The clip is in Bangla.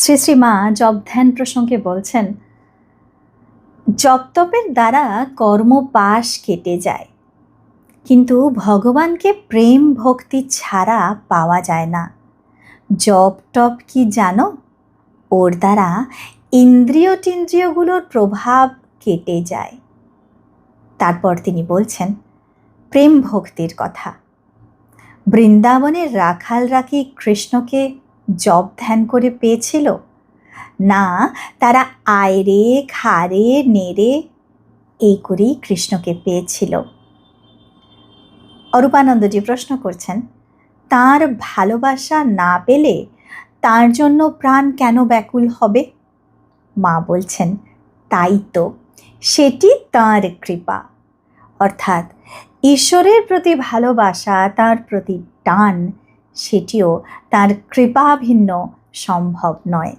শ্রী শ্রী মা জপ ধ্যান প্রসঙ্গে বলছেন, জপ তপের দ্বারা কর্মপাশ কেটে যায়, কিন্তু ভগবানকে প্রেম ভক্তি ছাড়া পাওয়া যায় না। জপ টপ কি জানো? ওর দ্বারা ইন্দ্রিয় টিন্দ্রিয়গুলোর প্রভাব কেটে যায়। তারপর তিনি বলছেন প্রেম ভক্তির কথা। বৃন্দাবনের রাখালরা কি কৃষ্ণকে জপ ধ্যান করে পেয়েছিল? না, তারা আয়রে খারে নেড়ে এই করেই কৃষ্ণকে পেয়েছিল। অরূপানন্দজি প্রশ্ন করছেন, তার ভালোবাসা না পেলে তার জন্য প্রাণ কেন ব্যাকুল হবে? মা বলছেন, তাই তো, সেটি তাঁর কৃপা। অর্থাৎ ঈশ্বরের প্রতি ভালোবাসা, তার প্রতি টান, সেটিও তার কৃপাভিন্ন সম্ভব নয়।